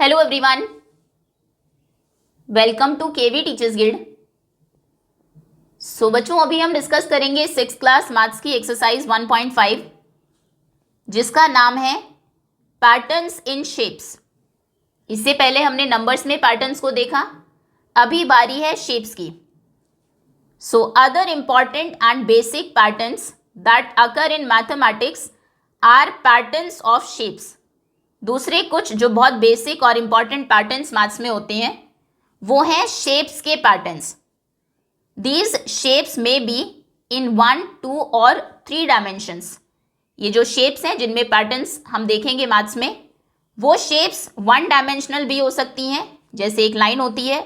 Hello everyone, welcome to KV teachers guild. So बच्चों, अभी हम डिस्कस करेंगे 6th क्लास मैथ्स की एक्सरसाइज 1.5 जिसका नाम है पैटर्न्स इन शेप्स। इससे पहले हमने नंबर्स में पैटर्न्स को देखा, अभी बारी है शेप्स की। So other important and basic patterns that occur in mathematics are patterns of shapes. दूसरे कुछ जो बहुत बेसिक और इंपॉर्टेंट पैटर्न्स मैथ्स में होते हैं वो हैं शेप्स के पैटर्न्स। दीज शेप्स में बी इन 1, 2 और 3 डायमेंशंस। ये जो शेप्स हैं जिनमें पैटर्न्स हम देखेंगे मैथ्स में, वो शेप्स 1 डायमेंशनल भी हो सकती हैं, जैसे एक लाइन होती है।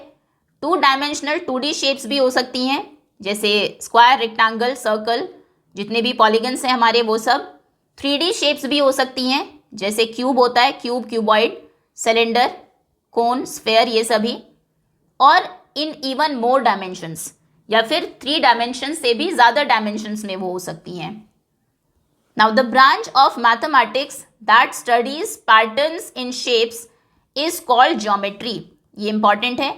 2 डायमेंशनल 2D शेप्स भी हो सकती हैं, जैसे स्क्वायर, रेक्टेंगल, सर्कल, जितने भी पॉलीगन्स हैं हमारे वो सब। 3D शेप्स भी हो सकती हैं, जैसे क्यूब होता है, क्यूब, क्यूबॉइड, सिलेंडर, कोन, स्फेयर, ये सभी। और इन इवन मोर डायमेंशंस, या फिर 3 डायमेंशन से भी ज़्यादा डायमेंशंस में वो हो सकती हैं। Now the branch of mathematics that studies patterns in shapes is called geometry. ये इंपॉर्टेंट है।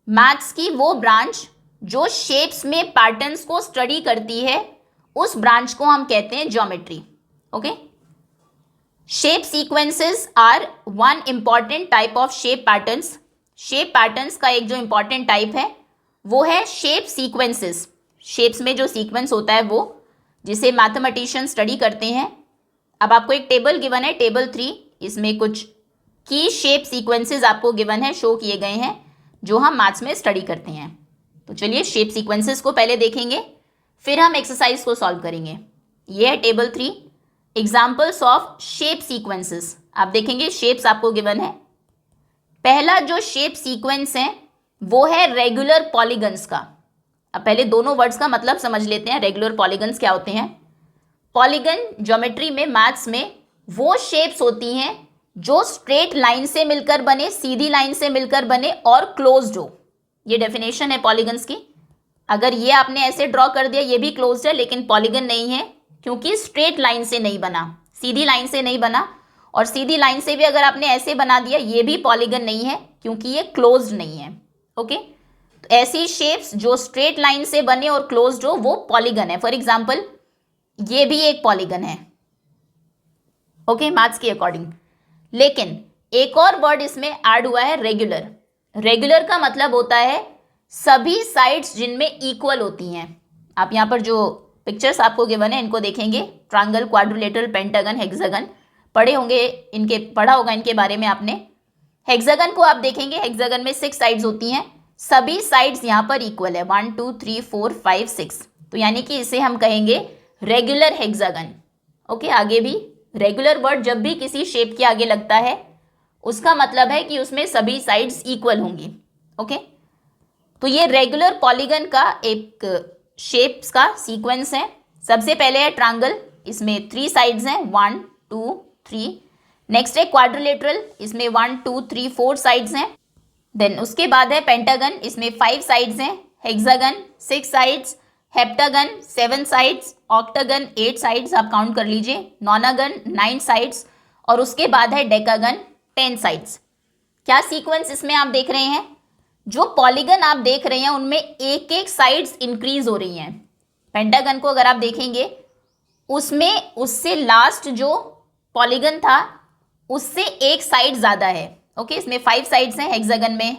मैथ्स की वो ब्रांच जो शेप्स में पैटर्न्स को स्टडी करती है, उस ब्रांच को हम कहते हैं geometry. Okay, shape sequences are one important type of shape patterns. Shape patterns का एक जो इंपॉर्टेंट टाइप है वो है शेप सीक्वेंसेस। शेप्स में जो सीक्वेंस होता है वो, जिसे मैथमेटिशियन स्टडी करते हैं। अब आपको एक टेबल गिवन है, टेबल 3, इसमें कुछ की शेप सीक्वेंसेस आपको गिवन है, शो किए गए हैं, जो हम मैथ्स में स्टडी करते हैं। तो चलिए शेप सीक्वेंसेस को पहले देखेंगे, फिर हम एक्सरसाइज को सॉल्व करेंगे। ये है table 3, examples of shape sequences. आप देखेंगे शेप्स आपको गिवन है। पहला जो शेप सीक्वेंस है वो है रेगुलर पॉलीगन्स का। अब पहले दोनों वर्ड्स का मतलब समझ लेते हैं। रेगुलर पॉलीगन्स क्या होते हैं? पॉलीगन ज्योमेट्री में, मैथ्स में, वो शेप्स होती हैं जो स्ट्रेट लाइन से मिलकर बने, सीधी लाइन से मिलकर बने और क्लोज्ड हो। ये डेफिनेशन है पॉलीगन्स की। अगर ये आपने ऐसे ड्रॉ कर दिया, ये भी क्लोज्ड है, लेकिन पॉलीगन नहीं है, क्योंकि स्ट्रेट लाइन से नहीं बना, सीधी लाइन से नहीं बना। और सीधी लाइन से भी अगर आपने ऐसे बना दिया, ये भी पॉलीगन नहीं है, क्योंकि ये क्लोज्ड नहीं है। ओके, तो ऐसी शेप्स जो स्ट्रेट लाइन से बने और क्लोज्ड हो, वो पॉलीगन है। फॉर एग्जांपल ये भी एक पॉलीगन है, ओके, मैथ्स के अकॉर्डिंग। लेकिन एक और वर्ड इसमें ऐड हुआ है, रेगुलर। रेगुलर का मतलब होता है सभी साइड्स जिनमें इक्वल होती हैं। आप यहाँ पर जो पिक्चर्स आपको गिवन है इनको देखेंगे, ट्रायंगल, क्वाड्रिलेटरल, पेंटागन, हेक्सागन, पढ़े होंगे इनके, पढ़ा होगा इनके बारे में आपने। हेक्सागन को आप देखेंगे, हेक्सागन में 6 साइड्स होती हैं, सभी साइड्स यहाँ पर इक्वल है, 1, 2, 3, 4, 5, 6। तो यानी कि इसे हम कहेंगे रेगुलर हेक्सागन। ओके, आगे भी रेगुलर वर्ड जब भी किसी शेप के आगे लगता है, उसका मतलब है कि उसमें सभी साइड्स इक्वल होंगी। ओके, तो ये रेगुलर पॉलीगन का एक शेप्स का सीक्वेंस है। सबसे पहले है ट्रायंगल, इसमें 3 साइड्स हैं, 1, 2, 3। नेक्स्ट है क्वाड्रिलेटरल, इसमें 1, 2, 3, 4 साइड्स हैं। देन उसके बाद है पेंटागन, इसमें 5 साइड्स हैं। Hexagon 6 sides, heptagon 7 sides, octagon 8 sides, आप काउंट कर लीजिए। नॉनागन 9 साइड्स, और उसके बाद है डेकागन 10 साइड्स। क्या सीक्वेंस इसमें आप देख रहे हैं? जो पॉलीगन आप देख रहे हैं उनमें एक एक साइड्स इंक्रीज हो रही हैं। पेंटागन को अगर आप देखेंगे, उसमें उससे लास्ट जो पॉलीगन था उससे एक साइड ज़्यादा है। ओके, इसमें 5 साइड्स हैं हेक्सागन में,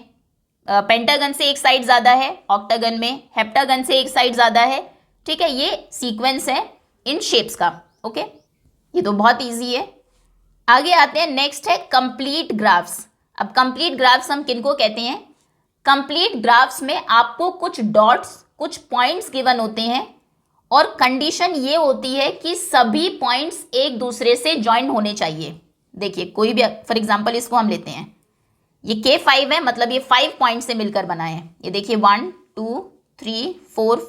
पेंटागन से एक साइड ज़्यादा है ऑक्टागन में, हेप्टागन से एक साइड ज़्यादा है। ठीक है, ये सीक्वेंस है इन शेप्स का। ओके, ये तो बहुत ईजी है। आगे आते हैं, नेक्स्ट है कंप्लीट ग्राफ्स। अब कंप्लीट ग्राफ्स हम किनको कहते हैं? कंप्लीट ग्राफ्स में आपको कुछ डॉट्स, कुछ पॉइंट्स गिवन होते हैं, और कंडीशन ये होती है कि सभी पॉइंट्स एक दूसरे से ज्वाइन होने चाहिए। देखिए कोई भी, फॉर एग्जांपल इसको हम लेते हैं, ये K5 है, मतलब ये 5 पॉइंट से मिलकर बना है। ये देखिए 1, 2, 3, 4,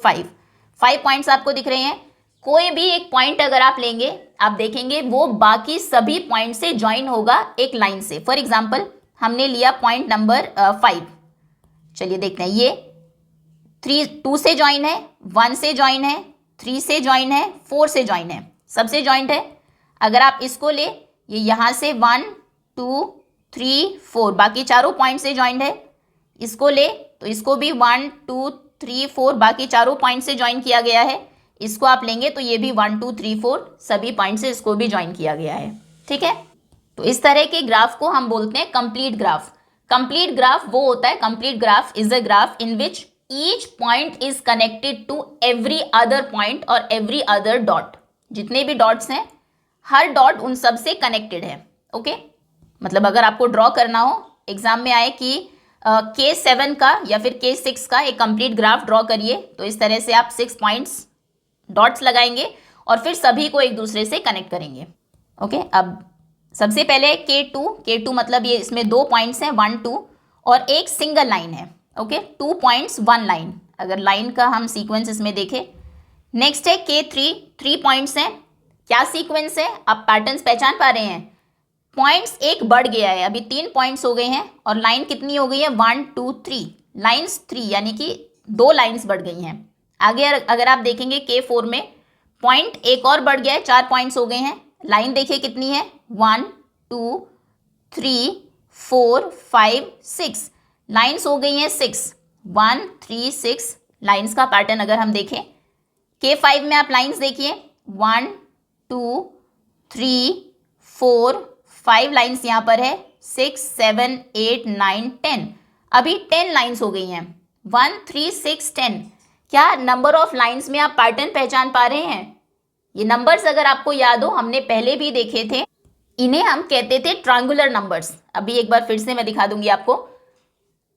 5 पॉइंट्स आपको दिख रहे हैं। कोई भी एक पॉइंट अगर आप लेंगे, आप देखेंगे वो बाकी सभी पॉइंट से ज्वाइन होगा एक लाइन से। फॉर एग्जाम्पल हमने लिया पॉइंट नंबर 5, चलिए देखते हैं। ये 2 से ज्वाइन है, 1 से ज्वाइन है, 3 से ज्वाइन है, 4 से ज्वाइन है, सबसे ज्वाइंट है। अगर आप इसको ले, ये यहाँ से 1, 2, 3 4, बाकी चारों पॉइंट से ज्वाइंट है। इसको ले तो इसको भी 1 2 3 4 बाकी चारों पॉइंट से ज्वाइन किया गया है। इसको आप लेंगे तो ये भी 1 2 3 4 सभी पॉइंट से इसको भी ज्वाइन किया गया है। ठीक है, तो इस तरह के ग्राफ को हम बोलते हैं कंप्लीट ग्राफ। कंप्लीट ग्राफ वो होता है, complete graph is a graph in which each point is connected to every other point और एवरी अदर डॉट। जितने भी डॉट्स हैं हर डॉट उन सब से कनेक्टेड है। ओके, मतलब अगर आपको ड्रॉ करना हो, एग्जाम में आए कि K7 का या फिर K6 का एक कंप्लीट ग्राफ ड्रॉ करिए, तो इस तरह से आप 6 पॉइंट्स डॉट्स लगाएंगे और फिर सभी को एक दूसरे से कनेक्ट करेंगे। ओके, अब सबसे पहले K2 मतलब ये इसमें 2 पॉइंट्स हैं 1 2 और एक सिंगल लाइन है। ओके, 2 पॉइंट्स 1 लाइन, अगर लाइन का हम सीक्वेंस इसमें देखें। नेक्स्ट है K3, 3 पॉइंट्स हैं। क्या सीक्वेंस है, आप पैटर्न्स पहचान पा रहे हैं? पॉइंट्स एक बढ़ गया है, अभी 3 पॉइंट्स हो गए हैं और लाइन कितनी हो गई है 1 2 3, लाइन्स 3 यानी कि 2 लाइन्स बढ़ गई हैं। आगे अगर आप देखेंगे K4 में पॉइंट एक और बढ़ गया है, 4 पॉइंट्स हो गए हैं। लाइन देखिए कितनी है 1 2 3 4 5 6, लाइन्स हो गई हैं 6, 1 3 6 लाइन्स का पैटर्न अगर हम देखें। K5 में आप लाइन्स देखिए 1 2 3 4 5 लाइन्स यहाँ पर है, 6 7 8 9 10, अभी 10 लाइन्स हो गई हैं 1 3 6 10। क्या नंबर ऑफ लाइन्स में आप पैटर्न पहचान पा रहे हैं? ये नंबर्स अगर आपको याद हो हमने पहले भी देखे थे, इन्हें हम कहते थे ट्रायंगुलर नंबर्स। अभी एक बार फिर से मैं दिखा दूंगी आपको।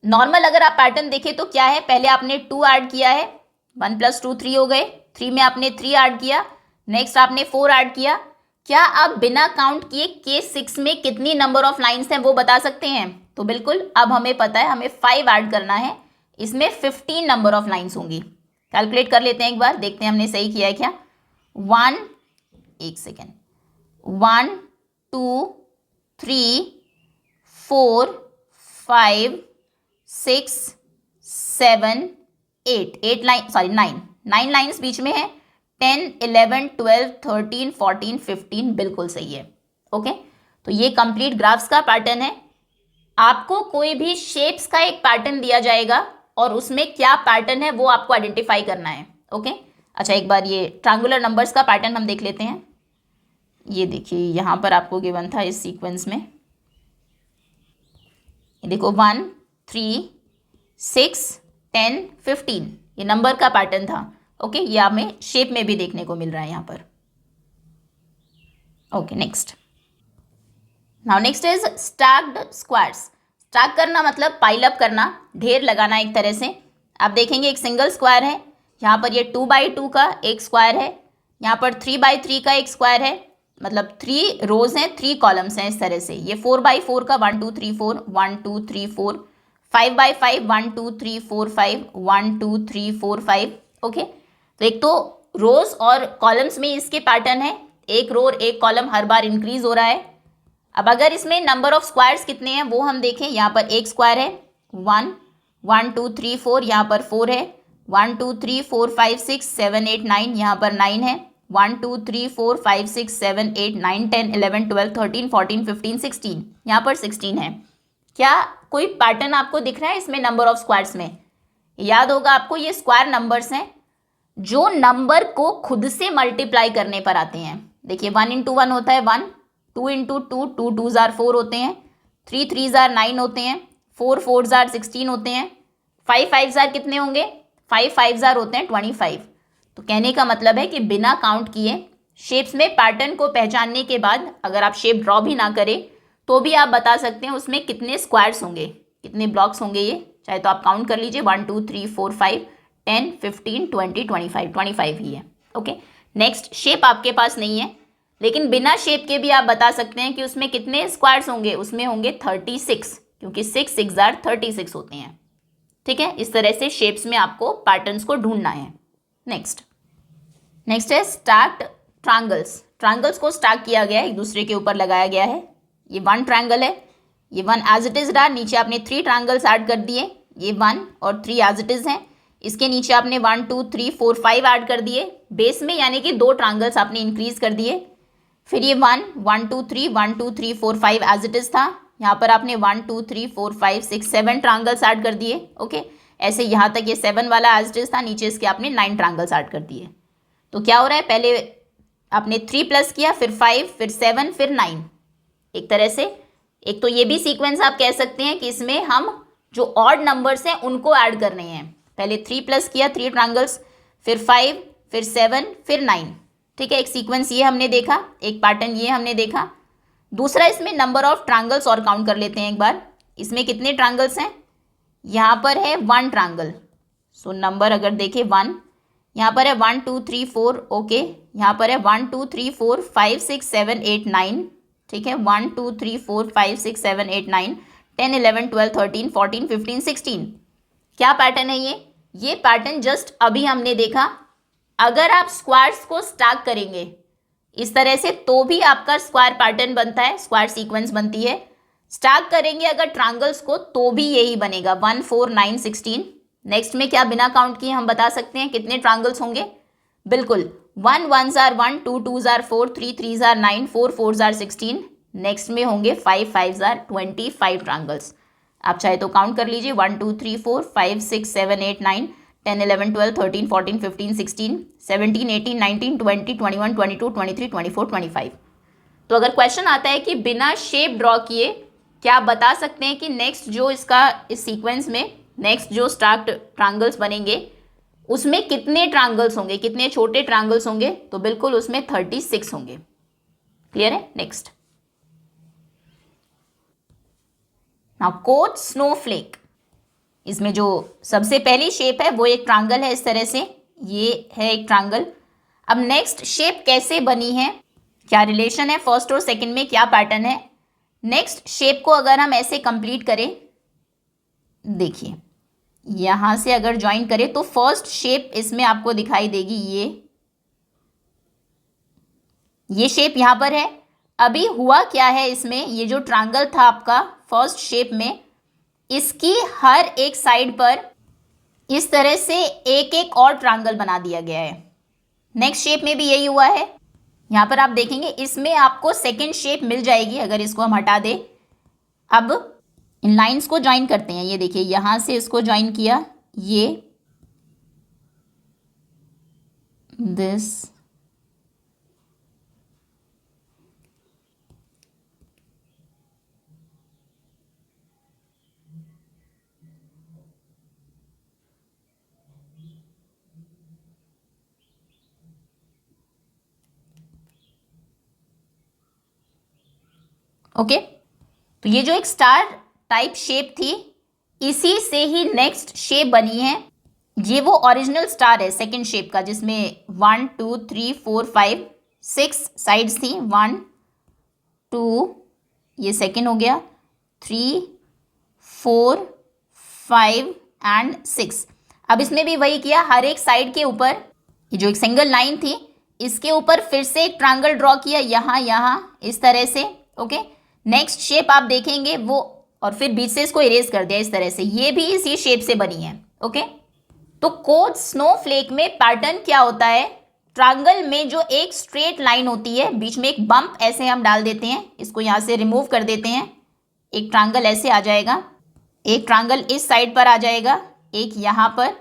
नॉर्मल अगर आप पैटर्न देखें तो क्या है, पहले आपने 2 ऐड किया है, 1 + 2 3 हो गए, 3 में आपने 3 ऐड किया, नेक्स्ट आपने 4 ऐड किया। क्या आप बिना काउंट किए K6 में कितनी नंबर ऑफ लाइन्स हैं वो बता सकते हैं? तो बिल्कुल, अब हमें पता है, हमें 5 ऐड करना है, इसमें 15 नंबर ऑफ लाइन्स होंगी। कैलकुलेट कर लेते हैं एक बार, देखते हैं हमने सही किया है क्या। 1 सेकेंड 1 2 3 4 5 6 7 8 लाइन, सॉरी 9 लाइन्स बीच में है, 10 11 12 13 14 15 बिल्कुल सही है। ओके, तो ये कंप्लीट ग्राफ्स का पैटर्न है। आपको कोई भी शेप्स का एक पैटर्न दिया जाएगा और उसमें क्या पैटर्न है वो आपको आइडेंटिफाई करना है। ओके, अच्छा एक बार ये ट्रायंगुलर नंबर्स का पैटर्न हम देख लेते हैं। ये देखिए यहाँ पर आपको गिवन था इस सीक्वेंस में, ये देखो 1 3 6 10 15, ये नंबर का पैटर्न था। ओके, ये हमें शेप में भी देखने को मिल रहा है यहाँ पर। Okay, next is stacked squares. Stack करना मतलब पाइल अप करना, ढेर लगाना एक तरह से। आप देखेंगे एक सिंगल स्क्वायर है, यहाँ पर ये 2x2 का एक स्क्वायर है, यहाँ पर 3x3 का एक स्क्वायर है, मतलब 3 रोज हैं 3 कॉलम्स हैं इस तरह से। ये 4x4 का 1 2 3 4 1 2 3 4, 5x5 1 2 3 4 5 1 2 3 4 5। ओके, तो एक तो रोज और कॉलम्स में इसके पैटर्न है, एक रो और एक कॉलम हर बार इंक्रीज हो रहा है। अब अगर इसमें नंबर ऑफ स्क्वायर्स कितने हैं वो हम देखें, यहाँ पर एक स्क्वायर है 1 1 2 3 4, यहाँ पर 4 है, 1 2 3 4 5 6 7 8 9, यहाँ पर 9 है, 1 2 3 4 5 6 7 8 9 10 11 12 13 14 15 16, यहाँ पर 16 है। क्या कोई पैटर्न आपको दिख रहा है इसमें नंबर ऑफ स्क्वायर्स में? याद होगा आपको, ये स्क्वायर नंबर्स हैं जो नंबर को खुद से मल्टीप्लाई करने पर आते हैं। देखिए 1 × 1 होता है 1, 2 × 2 2 2s are 4 होते हैं, 3 3s are 9 होते हैं, 4 4s are 16 होते हैं, 5 5s are कितने होंगे, 5 5s are होते हैं 25। तो कहने का मतलब है कि बिना काउंट किए शेप्स में पैटर्न को पहचानने के बाद अगर आप शेप ड्रॉ भी ना करें तो भी आप बता सकते हैं उसमें कितने स्क्वायर्स होंगे, कितने ब्लॉक्स होंगे। ये चाहे तो आप काउंट कर लीजिए 1 2 3 4 5 10 15 20 25, 25 ही है। ओके, नेक्स्ट शेप आपके पास नहीं है, लेकिन बिना शेप के भी आप बता सकते हैं कि उसमें कितने स्क्वायर्स होंगे, उसमें होंगे 36, क्योंकि 6 6 are 36 होते हैं। ठीक है, इस तरह से शेप्स में आपको पैटर्न्स को ढूंढना है। नेक्स्ट है स्टैक्ड ट्रायंगल्स। ट्रायंगल्स को स्टैक किया गया है, एक दूसरे के ऊपर लगाया गया है। ये 1 ट्रायंगल है, ये 1 एज इट इज रहा, नीचे आपने 3 ट्रायंगल्स ऐड कर दिए, ये 1 और 3 एज इट इज हैं। इसके नीचे आपने 1 2 3 4 5 ऐड कर दिए बेस में, यानी कि 2 ट्रायंगल्स आपने इंक्रीज कर दिए। फिर ये 1 1 2 3 1 2 3 4 5 एज इट इज था, यहाँ पर आपने 1 2 3 4 5 6 7 ट्रायंगल्स ऐड कर दिए। ओके, ऐसे यहाँ तक ये 7 वाला एज इट इज था, नीचे इसके आपने 9 ट्रायंगल्स ऐड कर दिए। तो क्या हो रहा है, पहले आपने 3 प्लस किया, फिर 5, फिर 7, फिर 9। एक तरह से एक तो ये भी सीक्वेंस आप कह सकते हैं कि इसमें हम जो ऑड नंबर्स हैं उनको ऐड कर रहे हैं। पहले 3 प्लस किया, 3 ट्रायंगल्स, फिर 5, फिर 7, फिर 9। ठीक है, एक सीक्वेंस ये हमने देखा, एक पैटर्न ये हमने देखा। दूसरा, इसमें नंबर ऑफ ट्रायंगल्स और काउंट कर लेते हैं एक बार। इसमें कितने ट्रायंगल्स हैं, यहाँ पर है 1 ट्रायंगल। सो नंबर अगर देखें 1, यहाँ पर है 1 2 3 4। ओके, यहाँ पर है 1 2 3 4 5 6 7 8 9। ठीक है, 1 2 3 4 5 6 7 8 9 10 11 12 13 14 15 16। क्या पैटर्न है ये पैटर्न जस्ट अभी हमने देखा। अगर आप स्क्वायर्स को स्टैक करेंगे इस तरह से तो भी आपका स्क्वायर पैटर्न बनता है, स्क्वायर सीक्वेंस बनती है। स्टैक करेंगे अगर ट्रायंगल्स को तो भी यही बनेगा, 1 4 9 16। नेक्स्ट में क्या बिना काउंट किए हम बता सकते हैं कितने ट्रायंगल्स होंगे, बिल्कुल 1 1s are 1, 2 2s are 4, 3 3s are 9, 4 4s are 16। Next में होंगे 5 5s are 25 ट्रायंगल्स। आप चाहे तो काउंट कर लीजिए, 1 2 3 4 5 6 7 8 9 10 11 12 13 14 15 16 17 18 19 20 21 22 23 24 25। तो अगर क्वेश्चन आता है कि बिना शेप ड्रॉ किए क्या आप बता सकते हैं कि नेक्स्ट जो इसका इस सीक्वेंस में नेक्स्ट जो स्टार्ट ट्रायंगल्स बनेंगे उसमें कितने ट्रायंगल्स होंगे, कितने छोटे ट्रायंगल्स होंगे, तो बिल्कुल उसमें 36 होंगे। क्लियर है। Next, now Koch snowflake. इसमें जो सबसे पहली शेप है वो एक ट्रायंगल है, इस तरह से ये है एक ट्रायंगल। अब नेक्स्ट शेप कैसे बनी है, क्या रिलेशन है फर्स्ट और सेकंड में, क्या पैटर्न है। नेक्स्ट शेप को अगर हम ऐसे कंप्लीट करें, देखिए यहां से अगर ज्वाइन करें तो फर्स्ट शेप इसमें आपको दिखाई देगी, ये शेप यहां पर है। अभी हुआ क्या है इसमें, ये जो ट्रायंगल था आपका फर्स्ट शेप में, इसकी हर एक साइड पर इस तरह से एक एक और ट्रायंगल बना दिया गया है। नेक्स्ट शेप में भी यही हुआ है। यहां पर आप देखेंगे इसमें आपको सेकंड शेप मिल जाएगी अगर इसको हम हटा दें। अब इन लाइंस को ज्वाइन करते हैं, ये देखिए यहां से इसको ज्वाइन किया, ये दिस ओके। तो ये जो एक स्टार टाइप शेप थी इसी से ही नेक्स्ट शेप बनी है। ये वो ओरिजिनल स्टार है सेकंड शेप का, जिसमें 1 2 3 4 5 6 साइड्स थी। 1 2, ये सेकंड हो गया, 3 4 5 एंड 6। अब इसमें भी वही किया, हर एक साइड के ऊपर ये जो एक सिंगल लाइन थी इसके ऊपर फिर से एक ट्रायंगल ड्रॉ किया, यहाँ इस तरह से। ओके, नेक्स्ट शेप आप देखेंगे वो, और फिर बीच से इसको इरेज कर दिया इस तरह से, ये भी इसी शेप से बनी है। ओके, तो कोट स्नोफ्लेक में पैटर्न क्या होता है, ट्रायंगल में जो एक स्ट्रेट लाइन होती है बीच में एक बम्प ऐसे हम डाल देते हैं, इसको यहाँ से रिमूव कर देते हैं। एक ट्रायंगल ऐसे आ जाएगा, एक ट्रायंगल इस साइड पर आ जाएगा, एक यहाँ पर,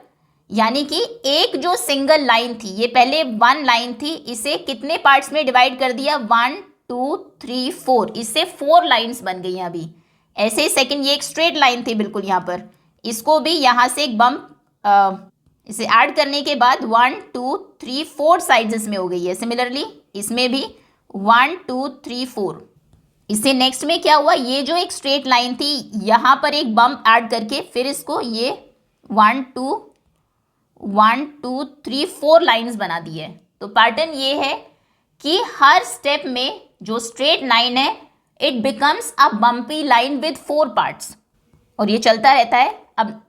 यानी कि एक जो सिंगल लाइन थी, ये पहले 1 लाइन थी, इसे कितने पार्ट्स में डिवाइड कर दिया, 1 2 3 4, इससे 4 लाइन्स बन गई हैं अभी। ऐसे ही सेकंड, ये एक स्ट्रेट लाइन थी बिल्कुल यहाँ पर, इसको भी यहाँ से एक बम्प इसे ऐड करने के बाद 1 2 3 4 साइड्स इसमें हो गई है। सिमिलरली इसमें भी 1 2 3 4। इससे नेक्स्ट में क्या हुआ, ये जो एक स्ट्रेट लाइन थी यहाँ पर एक बम्प ऐड करके फिर इसको ये 1 2 3 4 लाइन्स बना दी है। तो पैटर्न ये है कि हर स्टेप में जो स्ट्रेट लाइन है it becomes a bumpy line with 4 parts, और ये चलता रहता है। अब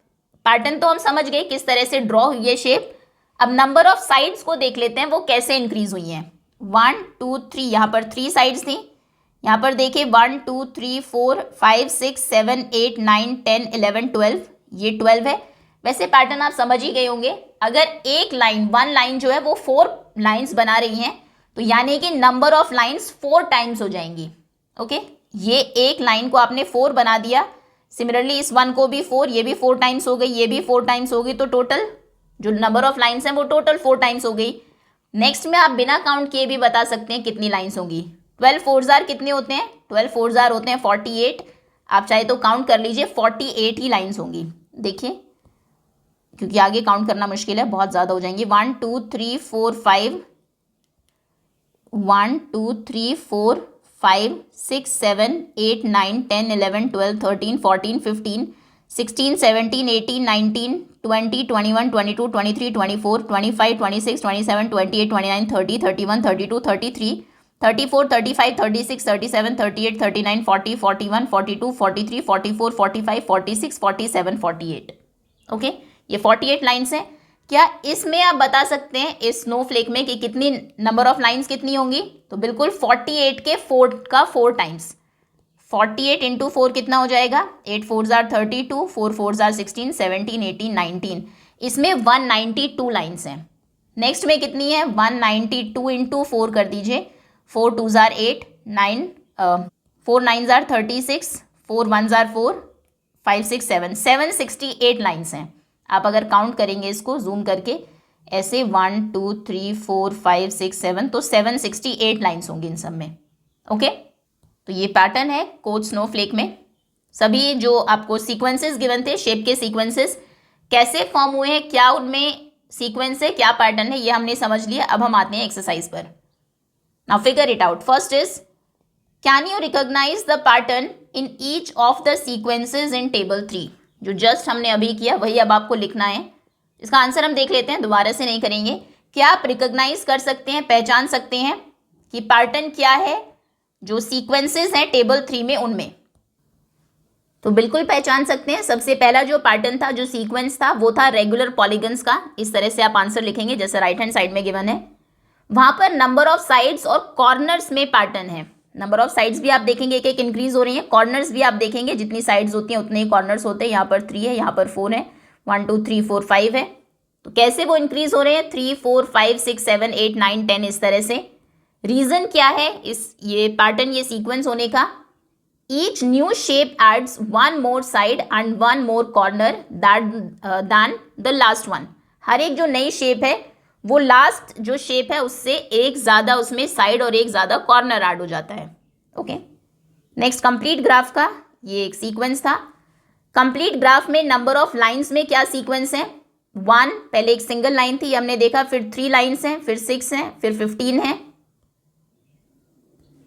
पैटर्न तो हम समझ गए किस तरह से ड्रॉ हुई है शेप। अब नंबर ऑफ साइड्स को देख लेते हैं वो कैसे इंक्रीज हुई हैं। 1 2 3, यहाँ पर 3 साइड्स थी, यहाँ पर देखिए 1 2 3 4 5 6 7 8 9 10 11 12, ये 12 है। वैसे पैटर्न आप समझ ही गए होंगे, अगर एक लाइन 1 लाइन जो है वो 4 लाइन्स बना रही हैं तो यानी कि नंबर ऑफ लाइन्स 4 टाइम्स हो जाएंगी। ओके, ये एक लाइन को आपने 4 बना दिया, सिमिलरली इस 1 को भी 4, ये भी 4 टाइम्स हो गई, ये भी 4 टाइम्स हो गई, तो टोटल जो नंबर ऑफ लाइन्स हैं वो टोटल 4 टाइम्स हो गई। नेक्स्ट में आप बिना काउंट किए भी बता सकते हैं कितनी लाइन्स होंगी। 12 4 जार कितने होते हैं? 12 4 जार होते हैं 48। आप चाहे तो काउंट कर लीजिए, 48 ही लाइन्स होंगी। देखिए, क्योंकि आगे काउंट करना मुश्किल है, बहुत ज़्यादा हो जाएंगी। 1 2 3 4 5 1 2 3 4 5 6 7 8 9 10 11 12 13 14 15 16 17 18 19 20 21 22 23 24 25 26 27 28 29 30 31 32 33 34 35 36 37 38 39 40 41 42 43 44 45 46 47 48। ओके, ये 48 लाइन्स हैं। क्या इसमें आप बता सकते हैं इस स्नोफ्लेक में कि कितनी नंबर ऑफ लाइन्स कितनी होंगी? तो बिल्कुल 48 के 4 का 4 टाइम्स। 48 इंटू 4 कितना हो जाएगा? 8 4 जार 32, 4 4 जार 16, 17 18 19। इसमें 192 लाइन्स हैं। नेक्स्ट में कितनी है? 192 इंटू 4 कर दीजिए। 4 2 जार 8, 9 4 9 जार 36, 4 1 जार 4, 5 6 7, 768 लाइन्स हैं। आप अगर काउंट करेंगे इसको जूम करके ऐसे 1 2 3 4 5 6 7, तो 768 लाइन्स होंगी इन सब में। ओके, तो ये पैटर्न है कोच स्नोफ्लेक में। सभी जो आपको सीक्वेंसेस गिवन थे, शेप के सीक्वेंसेस कैसे फॉर्म हुए हैं, क्या उनमें सीक्वेंस है, क्या पैटर्न है, ये हमने समझ लिया। अब हम आते हैं एक्सरसाइज पर। Now figure it out. First is, can you recognize the pattern in each of the sequences in table 3? जो जस्ट हमने अभी किया वही अब आपको लिखना है। इसका आंसर हम देख लेते हैं, दोबारा से नहीं करेंगे। क्या आप रिकॉग्नाइज कर सकते हैं, पहचान सकते हैं कि पैटर्न क्या है जो सीक्वेंसेस हैं टेबल 3 में उनमें? तो बिल्कुल पहचान सकते हैं। सबसे पहला जो पैटर्न था, जो सीक्वेंस था, वो था रेगुलर पॉलीगन्स का। इस तरह से आप आंसर लिखेंगे जैसे राइट हैंड साइड में गिवन है। वहां पर नंबर ऑफ साइड्स और कॉर्नर्स में पैटर्न है। नंबर ऑफ साइड्स भी आप देखेंगे एक एक इंक्रीज हो रही है, कॉर्नर्स भी आप देखेंगे जितनी साइड्स होती हैं उतने ही कॉर्नर्स होते हैं। यहाँ पर 3 है, यहाँ पर 4 है, 1 2 3 4 5 है। तो कैसे वो इंक्रीज हो रहे हैं? 3 4 5 6 7 8 9 10 इस तरह से। रीजन क्या है इस ये पैटर्न, ये सीक्वेंस होने का? Each new shape adds one more side and one more corner than the last one. हर एक जो नई शेप है वो लास्ट जो शेप है उससे एक ज़्यादा उसमें साइड और एक ज़्यादा कॉर्नर ऐड हो जाता है। ओके, नेक्स्ट कंप्लीट ग्राफ का ये एक सीक्वेंस था। कंप्लीट ग्राफ में नंबर ऑफ लाइंस में क्या सीक्वेंस है? 1, पहले एक सिंगल लाइन थी हमने देखा, फिर 3 लाइंस हैं, फिर 6 हैं, फिर 15 है,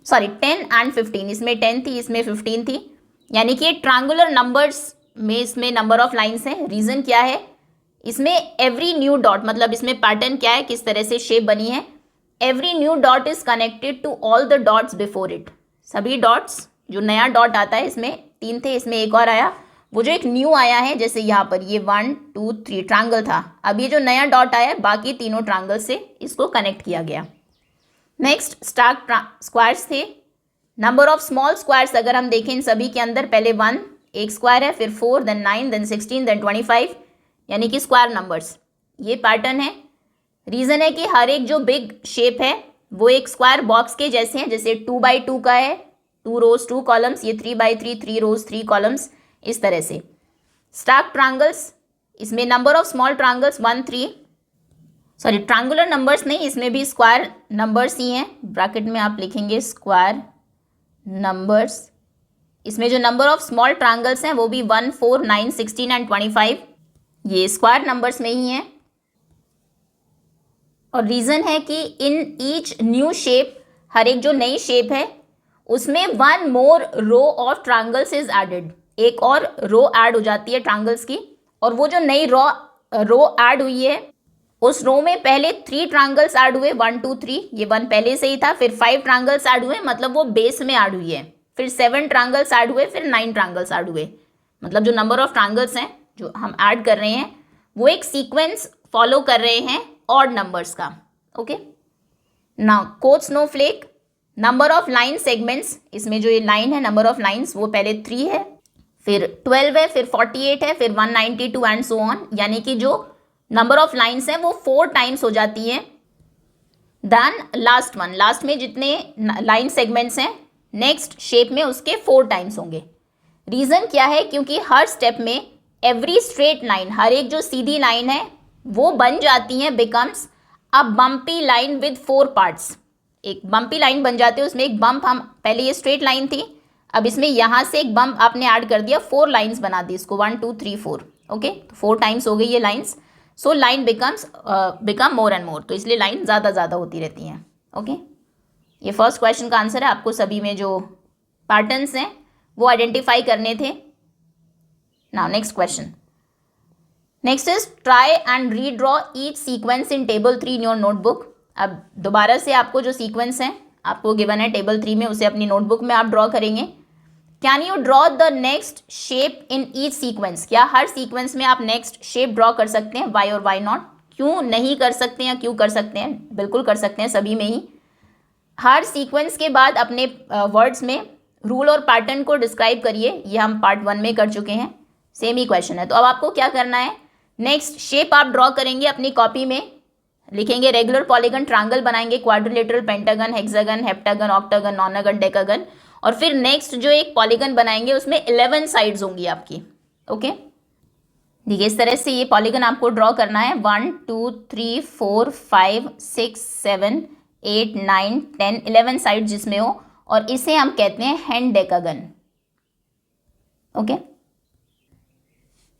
सॉरी 10 एंड 15। इसमें 10 थी, इसमें 15 थी, यानी कि ट्रायंगुलर नंबर्स में इसमें नंबर ऑफ लाइंस हैं। रीजन क्या है? इसमें एवरी न्यू डॉट, मतलब इसमें पैटर्न क्या है, किस तरह से शेप बनी है? Every new dot is connected to all the dots before it. सभी डॉट्स, जो नया डॉट आता है, इसमें 3 थे, इसमें एक और आया, वो जो एक न्यू आया है, जैसे यहाँ पर ये 1 2 3 ट्रायंगल था, अब ये जो नया डॉट आया बाकी तीनों ट्रायंगल से इसको कनेक्ट किया गया। नेक्स्ट स्टार स्क्वायर्स थे। नंबर ऑफ स्मॉल स्क्वायर्स अगर हम देखें इन सभी के अंदर, पहले 1 एक स्क्वायर है, फिर 4 देन 9 देन 16 देन 25, यानी कि स्क्वायर नंबर्स। ये पैटर्न है। रीजन है कि हर एक जो बिग शेप है वो एक स्क्वायर बॉक्स के जैसे हैं, जैसे 2 by 2 का है, 2 rows 2 कॉलम्स, ये 3 by 3 3 rows 3 कॉलम्स, इस तरह से। स्टार्क ट्रायंगल्स, इसमें number of small triangles 1 3, sorry triangular numbers नहीं, इसमें भी स्क्वायर नंबर्स ही हैं। ब्रैकेट में आप लिखेंगे स्क्वायर नंबर्स। इसमें जो नंबर ऑफ स्मॉल ट्रायंगल्स हैं वो भी 1 4 9 16 एंड 25, ये स्क्वायर नंबर्स में ही हैं। और रीज़न है कि इन ईच न्यू शेप, हर एक जो नई शेप है उसमें 1 more row of triangles is added. एक और रो ऐड हो जाती है ट्रायंगल्स की, और वो जो नई रो ऐड हुई है उस रो में पहले 3 ट्रायंगल्स ऐड हुए, 1 2 3, ये 1 पहले से ही था, फिर 5 ट्रायंगल्स ऐड हुए, मतलब वो बेस में ऐड हुई है, फिर 7 ट्रायंगल्स ऐड हुए, फिर 9 ट्रायंगल्स ऐड हुए। मतलब जो नंबर ऑफ ट्रायंगल्स हैं जो हम ऐड कर रहे हैं वो एक सीक्वेंस फॉलो कर रहे हैं ऑड नंबर्स का। Okay, now coach Snowflake, number of line segments, इसमें जो ये लाइन है नंबर ऑफ लाइन्स वो पहले 3 है, फिर 12 है, फिर 48 है, फिर 192 एंड सो ऑन, यानी कि जो नंबर ऑफ लाइन्स हैं वो 4 टाइम्स हो जाती हैं देन लास्ट वन। लास्ट में जितने लाइन सेगमेंट्स हैं नेक्स्ट शेप में उसके 4 टाइम्स होंगे। रीज़न क्या है? क्योंकि हर स्टेप में एवरी स्ट्रेट लाइन, हर एक जो सीधी लाइन है वो बन जाती है becomes a bumpy line with 4 parts. एक बम्पी लाइन बन जाती है, उसमें एक बम्प, हम पहले ये स्ट्रेट लाइन थी, अब इसमें यहाँ से एक बम्प आपने ऐड कर दिया, 4 लाइन्स बना दी इसको, 1 2 3 4। ओके, तो 4 टाइम्स हो गई ये lines. So line become more and more, तो इसलिए लाइन ज़्यादा होती रहती हैं। ओके, ये फर्स्ट क्वेश्चन का आंसर है। आपको सभी में जो पैटर्न्स हैं वो आइडेंटिफाई करने थे। Now next question, next is try and redraw each sequence in table 3 in your notebook. अब दोबारा से आपको जो सीक्वेंस है आपको गिवन है टेबल 3 में, उसे अपनी नोटबुक में आप ड्रॉ करेंगे। Can you draw the next shape in each sequence? क्या हर सीक्वेंस में आप नेक्स्ट शेप ड्रॉ कर सकते हैं? वाई और वाई नॉट? क्यों नहीं कर सकते हैं, क्यों कर सकते हैं? बिल्कुल कर सकते हैं, सभी में ही। हर सीक्वेंस के बाद अपने वर्ड्स में रूल और पैटर्न को डिस्क्राइब करिए। ये हम पार्ट 1 में कर चुके हैं, सेम ही क्वेश्चन है। तो अब आपको क्या करना है, नेक्स्ट शेप आप ड्रॉ करेंगे अपनी कॉपी में, लिखेंगे रेगुलर पॉलीगन, ट्रायंगल बनाएंगे, quadrilateral, pentagon, hexagon, heptagon, octagon, nonagon, decagon, और फिर नेक्स्ट जो एक पॉलीगन बनाएंगे उसमें 11 साइड्स होंगी आपकी। ओके, देखिए इस तरह से ये पॉलीगन आपको ड्रॉ करना है। 1 2 3 4 5 6 7 8 9 10 11 साइड जिसमें हो, और इसे हम कहते हैं हेंडेकागन। ओके,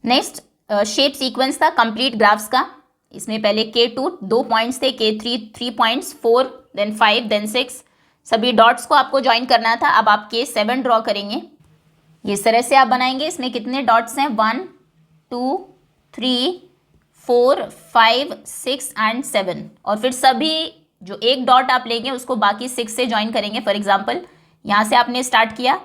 नेक्स्ट शेप सीक्वेंस था कंप्लीट ग्राफ्स का। इसमें पहले K2 2 पॉइंट्स थे, K3 3 पॉइंट्स, 4 देन 5 देन 6, सभी डॉट्स को आपको ज्वाइन करना था। अब आप K7 ड्रॉ करेंगे, इस तरह से आप बनाएंगे। इसमें कितने डॉट्स हैं? 1 2 3 4 5 6 एंड 7, और फिर सभी जो एक डॉट आप लेंगे उसको बाकी 6 से ज्वाइन करेंगे। फॉर एग्जाम्पल यहाँ से आपने स्टार्ट किया,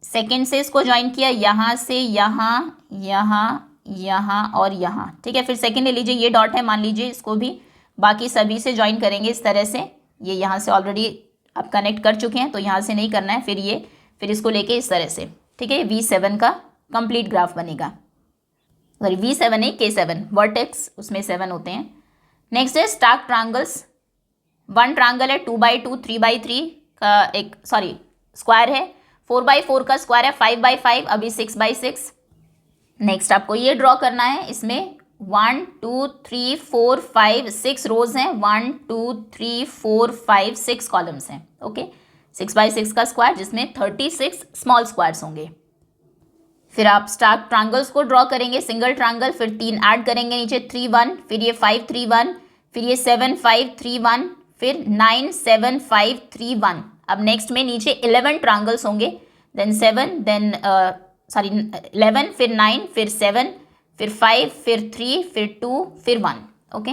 सेकेंड से इसको ज्वाइन किया, यहाँ से यहाँ, यहाँ, यहाँ और यहाँ, ठीक है। फिर सेकेंड ले लीजिए, ये डॉट है मान लीजिए, इसको भी बाकी सभी से ज्वाइन करेंगे इस तरह से। ये यहाँ से ऑलरेडी आप कनेक्ट कर चुके हैं तो यहाँ से नहीं करना है। फिर इसको लेके इस तरह से, ठीक है। V7 का कंप्लीट ग्राफ बनेगा। सॉरी V7 नहीं, K7, वर्टेक्स उसमें 7 होते हैं। नेक्स्ट है स्टार्क ट्रायंगल्स। 1 ट्रायंगल है 2x2 3x3 का एक, सॉरी स्क्वायर है, 4x4 का स्क्वायर है, 5x5, अभी 6x6। नेक्स्ट आपको ये ड्रॉ करना है। इसमें 1 2 3 4 5 6 रोज हैं, 1 2 3 4 5 6 कॉलम्स हैं। ओके, 6x6 का स्क्वायर जिसमें 36 स्मॉल स्क्वायर्स होंगे। फिर आप स्टार्क ट्रायंगल्स को ड्रॉ करेंगे, सिंगल ट्रायंगल, फिर 3 ऐड करेंगे नीचे, 3 1, फिर ये 5 3 1, फिर ये 7 5 3 1, फिर 9 7 5 3 1। अब नेक्स्ट में नीचे 11 ट्रायंगल्स होंगे, देन 7, देन 11, फिर 9, फिर 7, फिर 5, फिर 3, फिर 2, फिर 1। ओके,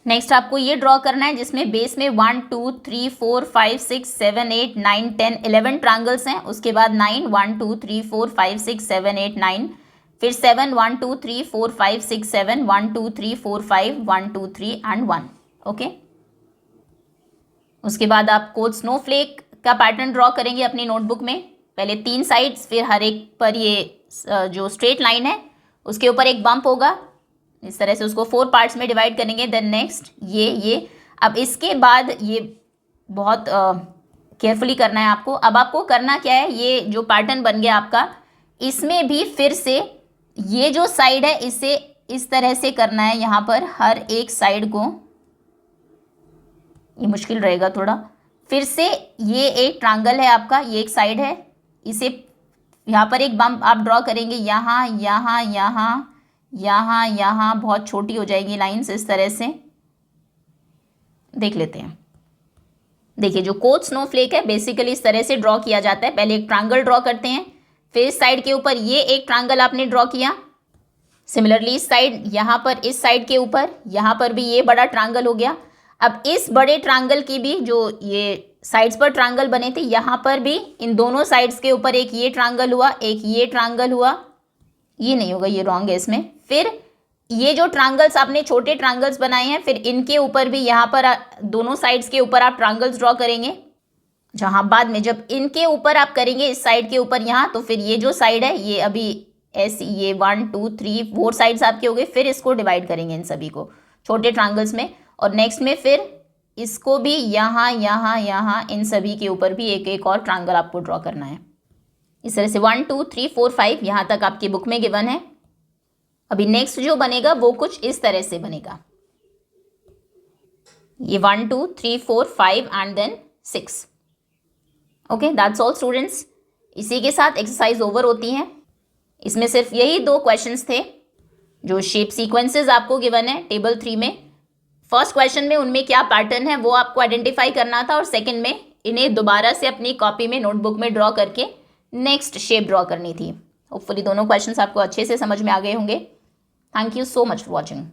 नेक्स्ट आपको ये ड्रॉ करना है जिसमें बेस में 1 2 3 4 5 6 7 8 9 10 11 ट्रायंगल्स हैं। उसके बाद 9 1 2 3 4 5 6 7 8 9, फिर 7 1 2 3 4 5 6 7 1 2 3 4 5 1 2 3 एंड 1। ओके, उसके बाद आप कोड स्नोफ्लेक का पैटर्न ड्रॉ करेंगे अपनी नोटबुक में। पहले 3 साइड्स, फिर हर एक पर ये जो स्ट्रेट लाइन है उसके ऊपर एक बम्प होगा, इस तरह से उसको 4 पार्ट्स में डिवाइड करेंगे। देन नेक्स्ट ये अब इसके बाद ये बहुत केयरफुली करना है आपको। अब आपको करना क्या है, ये जो पैटर्न बन गया आपका, इसमें भी फिर से ये जो साइड है इसे इस तरह से करना है। यहाँ पर हर एक साइड को, ये मुश्किल रहेगा थोड़ा। फिर से ये एक ट्रायंगल है आपका, ये एक साइड है, इसे यहाँ पर एक बम्प आप ड्रॉ करेंगे, यहाँ यहाँ यहाँ यहाँ यहाँ, बहुत छोटी हो जाएगी लाइंस इस तरह से। देख लेते हैं। देखिए जो कोड स्नोफ्लेक है बेसिकली इस तरह से ड्रॉ किया जाता है। पहले एक ट्रायंगल ड्रॉ करते हैं, फिर इस साइड के ऊपर ये एक ट्रायंगल आपने ड्रॉ किया। सिमिलरली इस साइड, यहाँ पर इस साइड के ऊपर यहाँ पर भी ये बड़ा ट्रायंगल हो गया। अब इस बड़े ट्रायंगल की भी जो ये साइड्स पर ट्रायंगल बने थे, यहाँ पर भी इन दोनों साइड्स के ऊपर एक ये ट्रायंगल हुआ, एक ये ट्रायंगल हुआ। ये नहीं होगा, ये रॉन्ग है इसमें। फिर ये जो ट्रायंगल्स आपने छोटे ट्रायंगल्स बनाए हैं, फिर इनके ऊपर भी यहाँ पर दोनों साइड्स के ऊपर आप ट्रायंगल्स ड्रॉ करेंगे। जहाँ बाद में जब इनके ऊपर आप करेंगे इस साइड के ऊपर यहाँ, तो फिर ये जो साइड है ये अभी ऐसी, ये 1 2 3 4 साइड्स आपके हो गए। फिर इसको डिवाइड करेंगे इन सभी को छोटे ट्रायंगल्स में, और नेक्स्ट में फिर इसको भी यहाँ यहाँ यहाँ इन सभी के ऊपर भी एक एक और ट्रायंगल आपको ड्रॉ करना है। इस तरह से 1 2 3 4 5 यहाँ तक आपकी बुक में गिवन है। अभी नेक्स्ट जो बनेगा वो कुछ इस तरह से बनेगा, ये 1 2 3 4 5 and then 6। Okay, that's all students. इसी के साथ एक्सरसाइज ओवर होती है। इसमें सिर्फ यही 2 क्वेश्चंस थे जो शेप सीक्वेंसेस आपको गिवन है टेबल 3 में। फर्स्ट क्वेश्चन में उनमें क्या पैटर्न है वो आपको आइडेंटिफाई करना था, और सेकंड में इन्हें दोबारा से अपनी कॉपी में नोटबुक में ड्रॉ करके नेक्स्ट शेप ड्रॉ करनी थी। होपफुली दोनों क्वेश्चंस आपको अच्छे से समझ में आ गए होंगे। Thank you so much for watching.